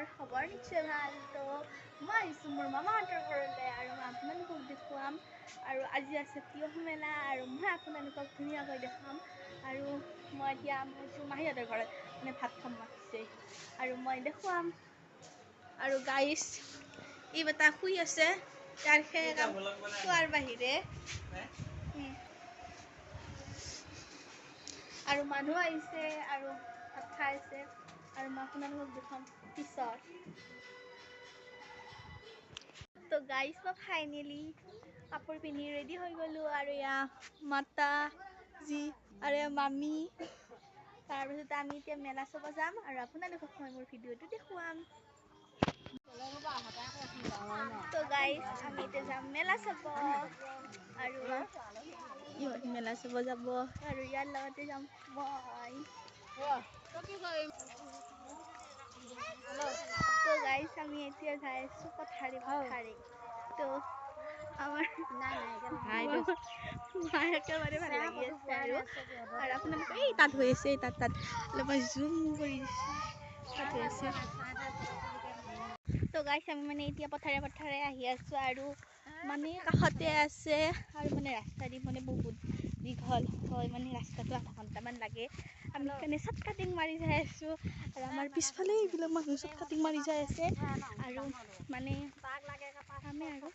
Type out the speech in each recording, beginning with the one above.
খবৰ খবৰ নিশ্চয় ভাল। তো মই আহিছোঁ মোৰ মামাহঁতৰ ঘৰলৈ আৰু মই আপোনালোকক দেখুৱাম। আৰু আজি আছে তিয়ঁহ মেলা আৰু মই আপোনালোকক ধুনীয়াকৈ দেখাম। আৰু মই এতিয়া আহিছোঁ মাহীহঁতৰ ঘৰত, মানে ভাত খাম মাতিছে আৰু মই দেখুৱাম। আৰু গাইছ ই বেটা শুই আছে, তাৰ সেই কাম খোৱাৰ বাহিৰে। আৰু মানুহ আহিছে আৰু ভাত খাই আছে আৰু মই আপোনালোকক দেখুৱাম পিছত। তো গাইছ মই ফাইনেলি কাপোৰ পিন্ধি ৰেডি হৈ গ'লোঁ আৰু এয়া মাতা যি আৰু মামী। তাৰপিছতে আমি এতিয়া মেলা চাব যাম আৰু আপোনালোকক মই মোৰ ভিডিঅ'টো দেখুৱাম। তো গাইছ আমি এতিয়া যাম মেলা চাব আৰু ইহঁত মেলা চাব যাব আৰু ইয়াৰ লগতে যাম মই। তো গাইছ আমি এতিয়া যাই আছোঁ পথাৰে। তো আমাৰ মায়ে একেবাৰে ভাল লাগি আছে আৰু আপোনালোকে এই তাত হৈ আছে, তাত অলপমান জুম কৰি দিছোঁ, তাত হৈ আছে। তো গাইছ আমি মানে এতিয়া পথাৰে আহি আছোঁ আৰু মানে কাষতে আছে আৰু মানে ৰাস্তা দি মানে বহুত দীঘল হয়, মানে ৰাস্তাটো আধা ঘণ্টামান লাগে। আমি সেইকাৰণে চৰ্ট কাটিং মাৰি যাই আছোঁ আৰু আমাৰ পিছফালে এইবিলাক মানুহ চৰ্ট কাটিং মাৰি যাই আছে আৰু মানে আমি আৰু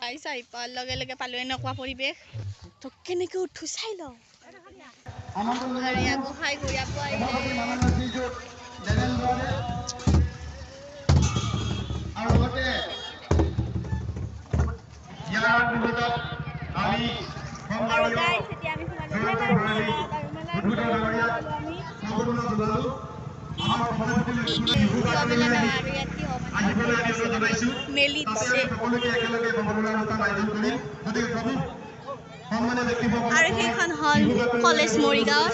আহি পোৱাৰ লগে লগে পালোঁ এনেকুৱা পৰিৱেশ। তো কেনেকৈ উঠো চাই লওঁ আৰু ইয়াক গোসাঁই ঘূৰিয়া পোৱাইলে আৰু গাইছ এতিয়া আমি সোমালোঁ মেলাৰ ভিতৰত আৰু মেলাৰ ভিতৰত সোমাই গ'লোঁ আমি। তিয়ঁহ মেলা নহয় আৰু ইয়াত তিয়ঁহ মানে মেলি দিছে। আৰু সেইখন হ'ল কলেজ মৰিগাঁৱৰ।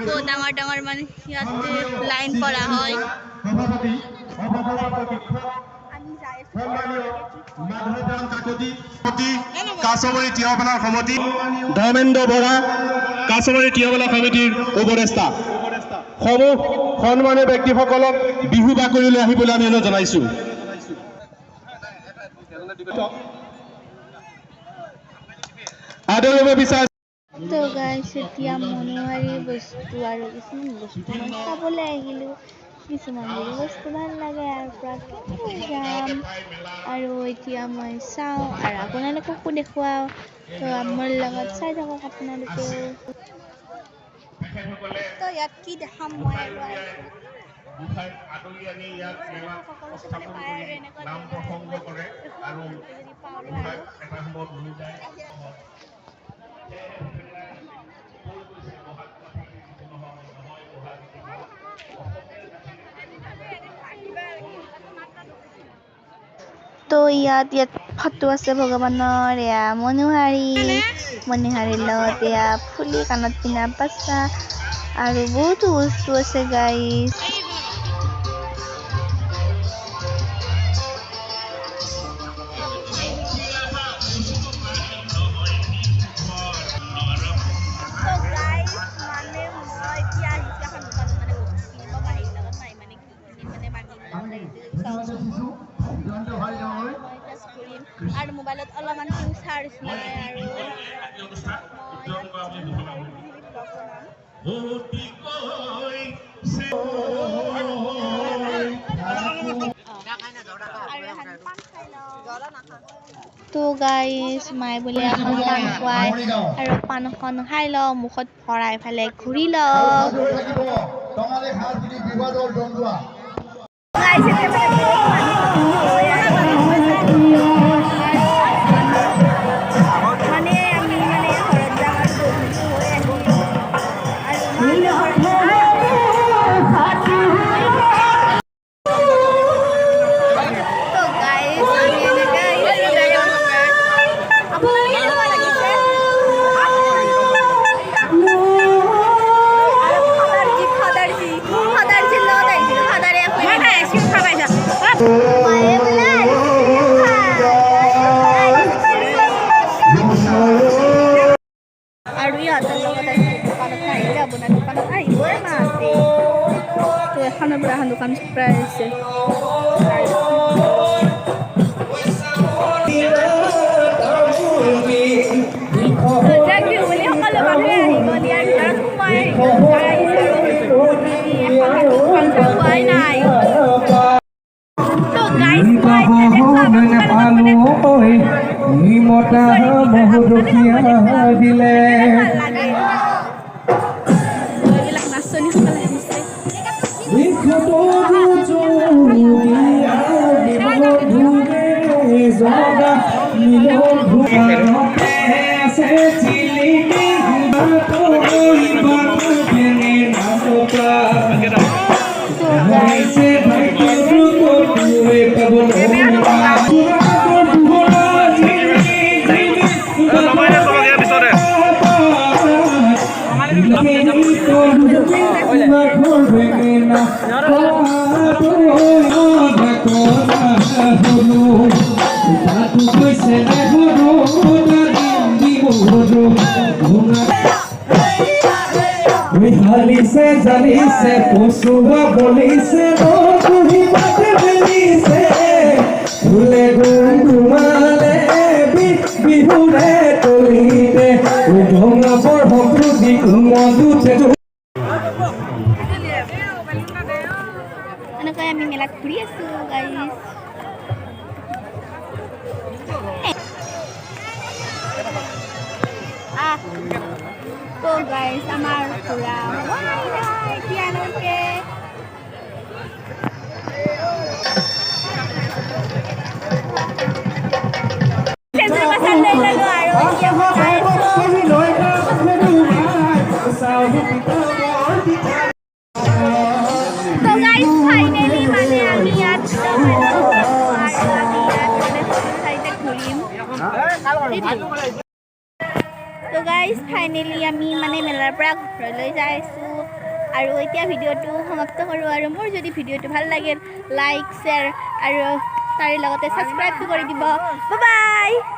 বহুত ডাঙৰ ডাঙৰ মানে ইয়াতে লাইন কৰা হয়। আমি যাই আছোঁ কাছমাৰী তিয়ঁহ মেলাৰ সমিতি, ধৰ্মেন্দ্ৰ বৰা কাছমাৰী তিয়ঁহ মেলা সমিতিৰ উপদেষ্টা সমূহ সন্মানীয় ব্যক্তিসকলক বিহু বাকৰিলৈ আহিবলৈ আমি অনুৰোধ জনাইছোঁ। তো গাইছ এতিয়া মনোহাৰী বস্তু আৰু কিছুমান বস্তু মই চাবলৈ আহিলোঁ। কিছুমান যদি বস্তু ভাল লাগে আৰু পৰা যাম আৰু এতিয়া মই চাওঁ আৰু আপোনালোককো দেখুৱাওঁ। তো মোৰ লগত চাই থাকক আপোনালোকেও। তো ইয়াত কি দেখাম মই আৰু সকলো চাবলৈ পায় আৰু এনেকুৱা ধৰণৰ আৰু মই দেখুৱাম ভালকৈ যদি পাৰোঁ আৰু। তো ইয়াত ফটো আছে ভগৱানৰ, এয়া মনোহাৰীৰ লগত এয়া ফুলি কাণত পিন্ধা পাছা আৰু বহুতো বস্তু আছে গাইছ। আৰু মোবাইলত অলপমান চাৰ্জ নাই আৰু তো গাইছ মায়ে বোলে এখন পাণ খুৱাই আৰু পাণখন খাই লওঁ, মুখত ভৰাই ফালে ঘূৰি লওঁ। এখনৰ পৰা এখন দোকান প্ৰায় হৈছে বুলি সকলো মানুহে আহিব দিয়াৰ ভিতৰত সোমাই পোৱাই নাই তো গাইজ নাচনীসকলে আহিছে হালিছে জালিছে পশুৱা বলিছে নতুহি পাতে মেলিছে ফুলে গুমগুমালে বিহুৰে তলিতে ঢঙা বৰ সংস্কৃতি মধুতে এনেকৈ আমি মেলাত ঘূৰি আছো গাইজ তো গাইজ আমাৰ ঘূৰা এতিয়ালৈকে ফাইনেলি মানে আমি ইয়াত ঘূৰিম তো গাইজ ফাইনেলি আমি মানে মেলাৰ পৰা ঘৰলৈ যাই আছোঁ আৰু এতিয়া ভিডিঅ'টো সমাপ্ত কৰোঁ আৰু মোৰ যদি ভিডিঅ'টো ভাল লাগিল লাইক শ্বেয়াৰ আৰু তাৰে লগতে ছাবস্ক্ৰাইবটো কৰি দিব বাই বাই